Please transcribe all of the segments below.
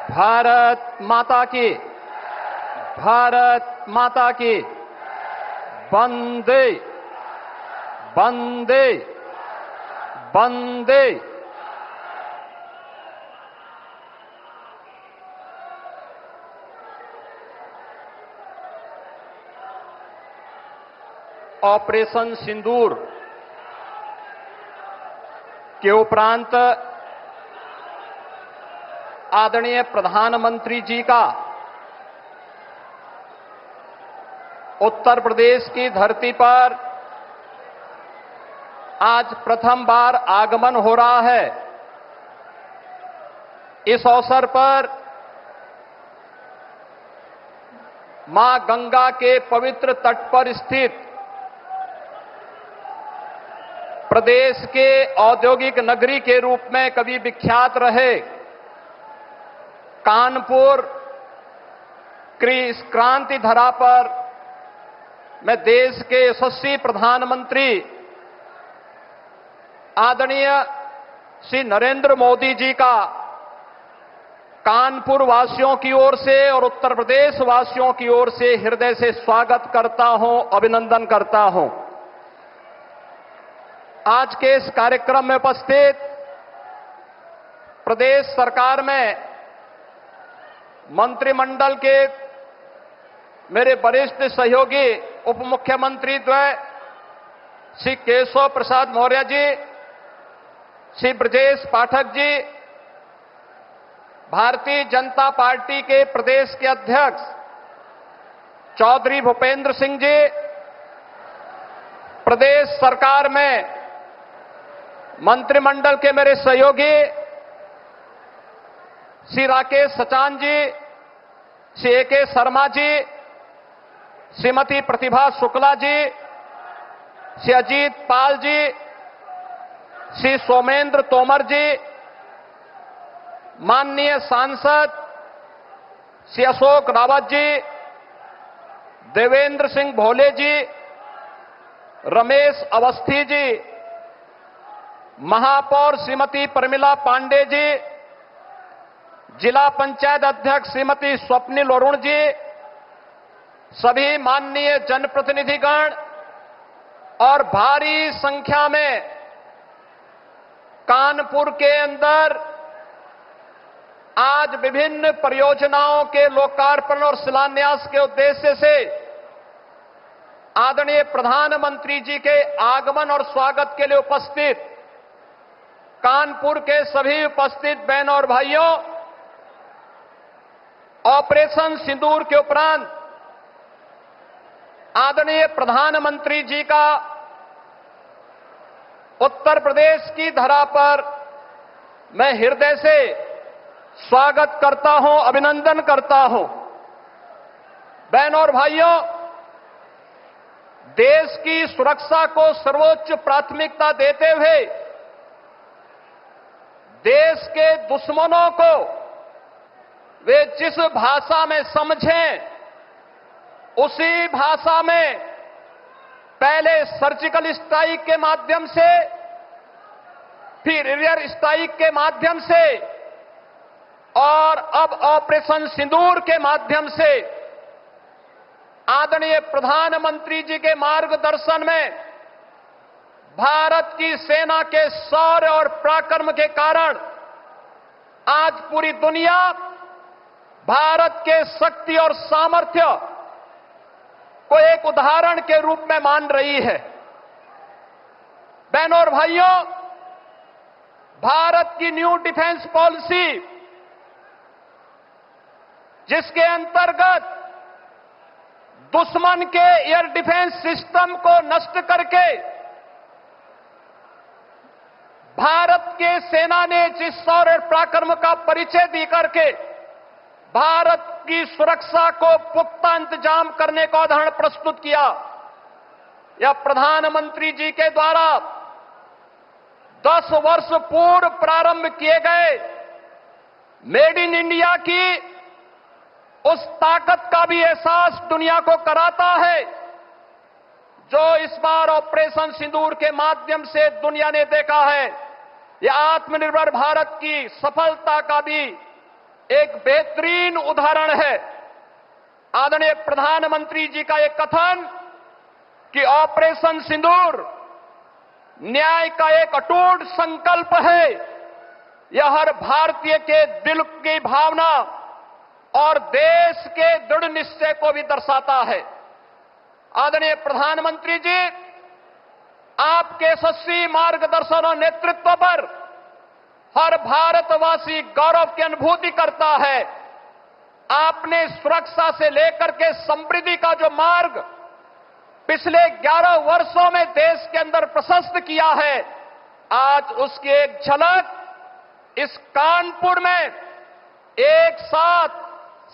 भारत माता की, भारत माता की। वंदे वंदे वंदे। ऑपरेशन सिंदूर के उपरांत आदरणीय प्रधानमंत्री जी का उत्तर प्रदेश की धरती पर आज प्रथम बार आगमन हो रहा है। इस अवसर पर मां गंगा के पवित्र तट पर स्थित प्रदेश के औद्योगिक नगरी के रूप में कभी विख्यात रहे कानपुर की इस क्रांति धरा पर मैं देश के यशस्वी प्रधानमंत्री आदरणीय श्री नरेंद्र मोदी जी का कानपुर वासियों की ओर से और उत्तर प्रदेश वासियों की ओर से हृदय से स्वागत करता हूं, अभिनंदन करता हूं। आज के इस कार्यक्रम में उपस्थित प्रदेश सरकार में मंत्रिमंडल के मेरे वरिष्ठ सहयोगी उप मुख्यमंत्री द्वय श्री केशव प्रसाद मौर्य जी, श्री ब्रजेश पाठक जी, भारतीय जनता पार्टी के प्रदेश के अध्यक्ष चौधरी भूपेंद्र सिंह जी, प्रदेश सरकार में मंत्रिमंडल के मेरे सहयोगी श्री राकेश सचान जी, श्री ए.के. शर्मा जी, श्रीमती प्रतिभा शुक्ला जी, श्री अजीत पाल जी, श्री सोमेंद्र तोमर जी, माननीय सांसद श्री अशोक रावत जी, देवेंद्र सिंह भोले जी, रमेश अवस्थी जी, महापौर श्रीमती प्रमिला पांडे जी, जिला पंचायत अध्यक्ष श्रीमती स्वप्निल अरुण जी, सभी माननीय जनप्रतिनिधिगण और भारी संख्या में कानपुर के अंदर आज विभिन्न परियोजनाओं के लोकार्पण और शिलान्यास के उद्देश्य से आदरणीय प्रधानमंत्री जी के आगमन और स्वागत के लिए उपस्थित कानपुर के सभी उपस्थित बहनों और भाइयों, ऑपरेशन सिंदूर के उपरांत आदरणीय प्रधानमंत्री जी का उत्तर प्रदेश की धरा पर मैं हृदय से स्वागत करता हूं, अभिनंदन करता हूं। बहनों और भाइयों, देश की सुरक्षा को सर्वोच्च प्राथमिकता देते हुए देश के दुश्मनों को वे जिस भाषा में समझें उसी भाषा में पहले सर्जिकल स्ट्राइक के माध्यम से, फिर एरियर स्ट्राइक के माध्यम से और अब ऑपरेशन सिंदूर के माध्यम से आदरणीय प्रधानमंत्री जी के मार्गदर्शन में भारत की सेना के शौर्य और पराक्रम के कारण आज पूरी दुनिया भारत के शक्ति और सामर्थ्य को एक उदाहरण के रूप में मान रही है। बहनों और भाइयों, भारत की न्यू डिफेंस पॉलिसी, जिसके अंतर्गत दुश्मन के एयर डिफेंस सिस्टम को नष्ट करके भारत के सेना ने जिस शौर्य पराक्रम का परिचय दी करके भारत की सुरक्षा को पुख्ता इंतजाम करने का उदाहरण प्रस्तुत किया, यह प्रधानमंत्री जी के द्वारा 10 वर्ष पूर्व प्रारंभ किए गए मेड इन इंडिया की उस ताकत का भी एहसास दुनिया को कराता है जो इस बार ऑपरेशन सिंदूर के माध्यम से दुनिया ने देखा है। यह आत्मनिर्भर भारत की सफलता का भी एक बेहतरीन उदाहरण है आदरणीय प्रधानमंत्री जी का एक कथन कि ऑपरेशन सिंदूर न्याय का एक अटूट संकल्प है। यह हर भारतीय के दिल की भावना और देश के दृढ़ निश्चय को भी दर्शाता है। आदरणीय प्रधानमंत्री जी, आपके यशस्वी मार्गदर्शन और नेतृत्व पर हर भारतवासी गौरव की अनुभूति करता है। आपने सुरक्षा से लेकर के समृद्धि का जो मार्ग पिछले 11 वर्षों में देश के अंदर प्रशस्त किया है, आज उसकी एक झलक इस कानपुर में एक साथ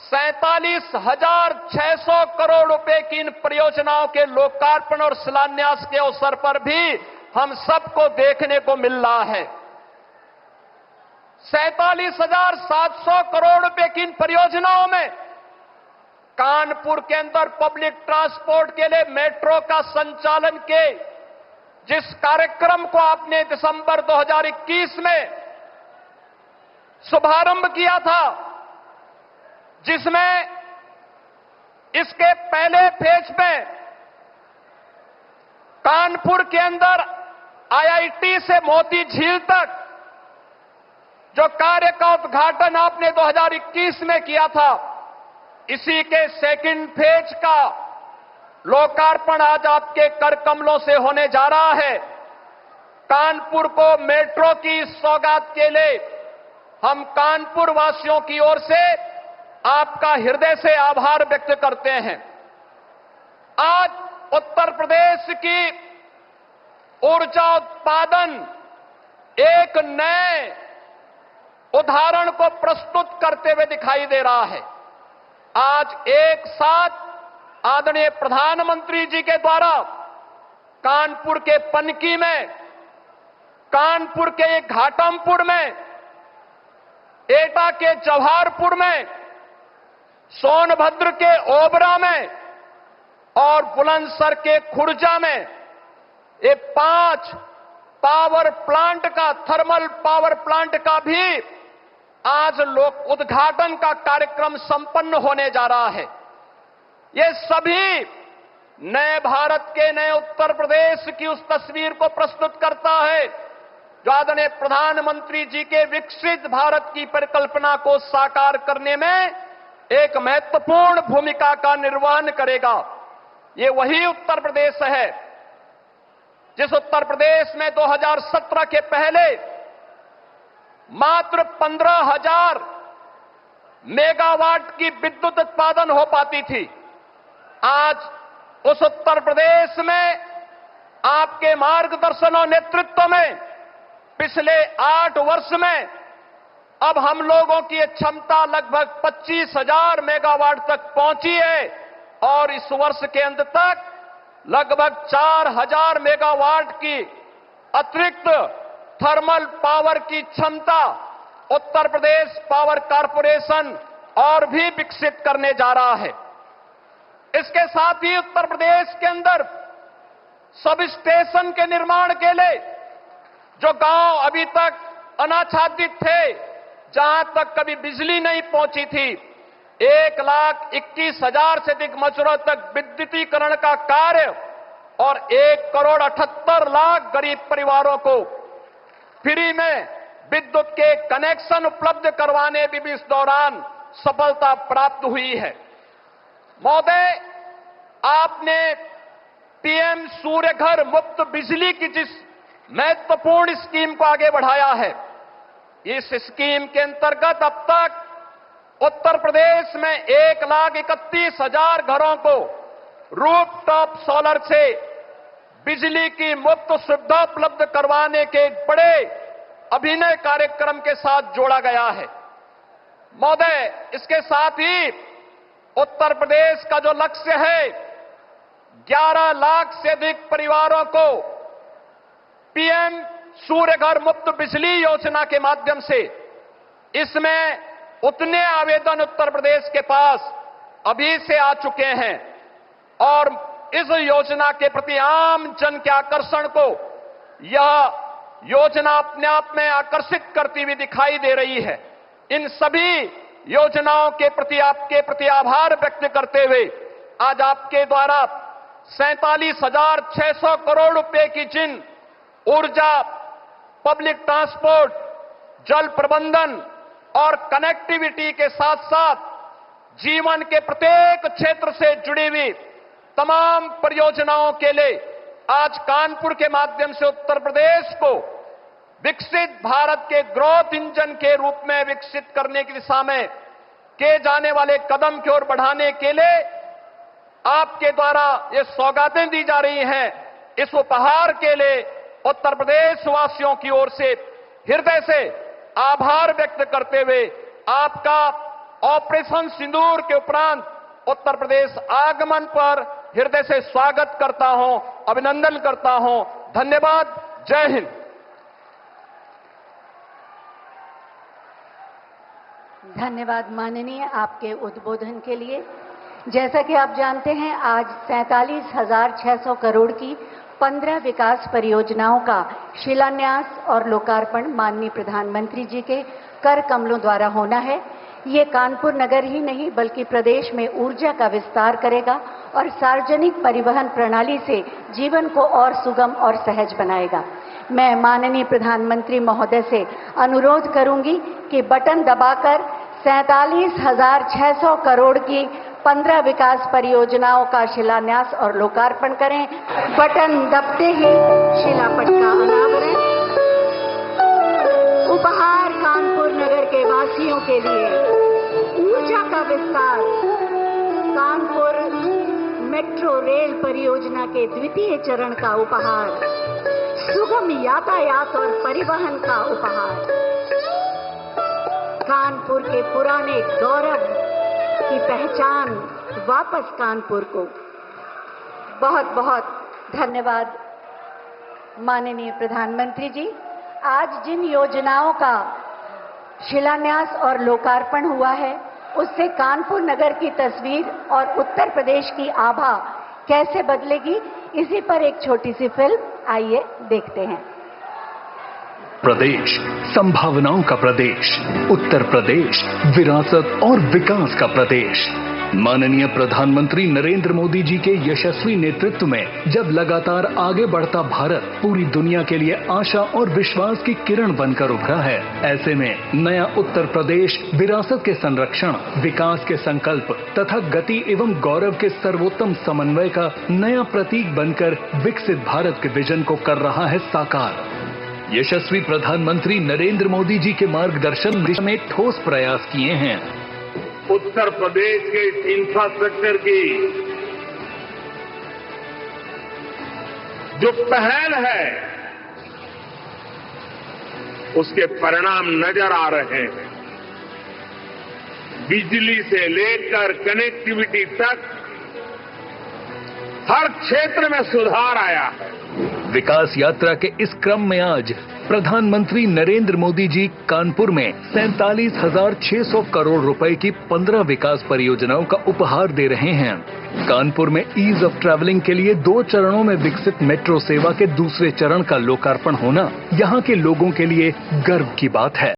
47,600 करोड़ रुपए की इन परियोजनाओं के लोकार्पण और शिलान्यास के अवसर पर भी हम सबको देखने को मिल रहा है। 47,700 करोड़ रुपए की इन परियोजनाओं में कानपुर के अंदर पब्लिक ट्रांसपोर्ट के लिए मेट्रो का संचालन के जिस कार्यक्रम को आपने दिसंबर 2021 में शुभारंभ किया था, जिसमें इसके पहले फेज में कानपुर के अंदर आईआईटी से मोती झील तक जो कार्य का उद्घाटन आपने 2021 में किया था, इसी के सेकंड फेज का लोकार्पण आज आपके कर कमलों से होने जा रहा है। कानपुर को मेट्रो की सौगात के लिए हम कानपुर वासियों की ओर से आपका हृदय से आभार व्यक्त करते हैं। आज उत्तर प्रदेश की ऊर्जा उत्पादन एक नए उदाहरण को प्रस्तुत करते हुए दिखाई दे रहा है। आज एक साथ आदरणीय प्रधानमंत्री जी के द्वारा कानपुर के पनकी में, कानपुर के घाटमपुर में, एटा के जवाहरपुर में, सोनभद्र के ओबरा में और बुलंदशहर के खुर्जा में ये 5 पावर प्लांट का, थर्मल पावर प्लांट का भी आज लोक उद्घाटन का कार्यक्रम संपन्न होने जा रहा है। ये सभी नए भारत के, नए उत्तर प्रदेश की उस तस्वीर को प्रस्तुत करता है जो आदरणीय प्रधानमंत्री जी के विकसित भारत की परिकल्पना को साकार करने में एक महत्वपूर्ण भूमिका का निर्वहन करेगा। ये वही उत्तर प्रदेश है जिस उत्तर प्रदेश में 2017 के पहले मात्र 15,000 मेगावाट की विद्युत उत्पादन हो पाती थी। आज उस उत्तर प्रदेश में आपके मार्गदर्शन और नेतृत्व में पिछले 8 वर्ष में अब हम लोगों की क्षमता लगभग 25,000 मेगावाट तक पहुंची है और इस वर्ष के अंत तक लगभग 4,000 मेगावाट की अतिरिक्त थर्मल पावर की क्षमता उत्तर प्रदेश पावर कॉर्पोरेशन और भी विकसित करने जा रहा है। इसके साथ ही उत्तर प्रदेश के अंदर सब स्टेशन के निर्माण के लिए जो गांव अभी तक अनाच्छादित थे, जहां तक कभी बिजली नहीं पहुंची थी, 1,21,000 से अधिक मजदूरों तक विद्युतीकरण का कार्य और 1,78,00,000 गरीब परिवारों को फ्री में विद्युत के कनेक्शन उपलब्ध करवाने में भी इस दौरान सफलता प्राप्त हुई है। महोदय, आपने पीएम सूर्य घर मुफ्त बिजली की जिस महत्वपूर्ण स्कीम को आगे बढ़ाया है, इस स्कीम के अंतर्गत अब तक उत्तर प्रदेश में 1,31,000 घरों को रूफटॉप सोलर से बिजली की मुफ्त सुविधा उपलब्ध करवाने के एक बड़े अभिनव कार्यक्रम के साथ जोड़ा गया है। महोदय, इसके साथ ही उत्तर प्रदेश का जो लक्ष्य है 11 लाख से अधिक परिवारों को पीएम सूर्य घर मुफ्त बिजली योजना के माध्यम से, इसमें उतने आवेदन उत्तर प्रदेश के पास अभी से आ चुके हैं और इस योजना के प्रति आम जन के आकर्षण को यह योजना अपने आप में आकर्षित करती हुई दिखाई दे रही है। इन सभी योजनाओं के प्रति आपके प्रति आभार व्यक्त करते हुए आज आपके द्वारा 47,600 करोड़ रुपए की जिन ऊर्जा, पब्लिक ट्रांसपोर्ट, जल प्रबंधन और कनेक्टिविटी के साथ साथ जीवन के प्रत्येक क्षेत्र से जुड़ी हुई तमाम परियोजनाओं के लिए आज कानपुर के माध्यम से उत्तर प्रदेश को विकसित भारत के ग्रोथ इंजन के रूप में विकसित करने की दिशा में किए जाने वाले कदम की ओर बढ़ाने के लिए आपके द्वारा ये सौगातें दी जा रही हैं। इस उपहार के लिए उत्तर प्रदेश वासियों की ओर से हृदय से आभार व्यक्त करते हुए आपका ऑपरेशन सिंदूर के उपरांत उत्तर प्रदेश आगमन पर हृदय से स्वागत करता हूं, अभिनंदन करता हूं। धन्यवाद। जय हिंद। धन्यवाद माननीय, आपके उद्बोधन के लिए। जैसा कि आप जानते हैं, आज 47,600 करोड़ की 15 विकास परियोजनाओं का शिलान्यास और लोकार्पण माननीय प्रधानमंत्री जी के कर कमलों द्वारा होना है। ये कानपुर नगर ही नहीं बल्कि प्रदेश में ऊर्जा का विस्तार करेगा और सार्वजनिक परिवहन प्रणाली से जीवन को और सुगम और सहज बनाएगा। मैं माननीय प्रधानमंत्री महोदय से अनुरोध करूंगी कि बटन दबाकर 47,600 करोड़ की 15 विकास परियोजनाओं का शिलान्यास और लोकार्पण करें। बटन दबते ही शिलापट का अनावरण। उपहार कानपुर नगर के वासियों के लिए ऊर्जा का विस्तार, कानपुर मेट्रो रेल परियोजना के द्वितीय चरण का उपहार, सुगम यातायात और परिवहन का उपहार, कानपुर के पुराने गौरव की पहचान वापस कानपुर को। बहुत बहुत धन्यवाद माननीय प्रधानमंत्री जी। आज जिन योजनाओं का शिलान्यास और लोकार्पण हुआ है उससे कानपुर नगर की तस्वीर और उत्तर प्रदेश की आभा कैसे बदलेगी, इसी पर एक छोटी सी फिल्म आइए देखते हैं। प्रदेश संभावनाओं का प्रदेश, उत्तर प्रदेश विरासत और विकास का प्रदेश। माननीय प्रधानमंत्री नरेंद्र मोदी जी के यशस्वी नेतृत्व में जब लगातार आगे बढ़ता भारत पूरी दुनिया के लिए आशा और विश्वास की किरण बनकर उभरा है, ऐसे में नया उत्तर प्रदेश विरासत के संरक्षण, विकास के संकल्प तथा गति एवं गौरव के सर्वोत्तम समन्वय का नया प्रतीक बनकर विकसित भारत के विजन को कर रहा है साकार। यशस्वी प्रधानमंत्री नरेंद्र मोदी जी के मार्गदर्शन में ठोस प्रयास किए हैं। उत्तर प्रदेश के इंफ्रास्ट्रक्चर की जो पहल है उसके परिणाम नजर आ रहे हैं। बिजली से लेकर कनेक्टिविटी तक हर क्षेत्र में सुधार आया है। विकास यात्रा के इस क्रम में आज प्रधानमंत्री नरेंद्र मोदी जी कानपुर में 47,600 करोड़ रुपए की 15 विकास परियोजनाओं का उपहार दे रहे हैं। कानपुर में ईज ऑफ ट्रैवलिंग के लिए 2 चरणों में विकसित मेट्रो सेवा के दूसरे चरण का लोकार्पण होना यहाँ के लोगों के लिए गर्व की बात है।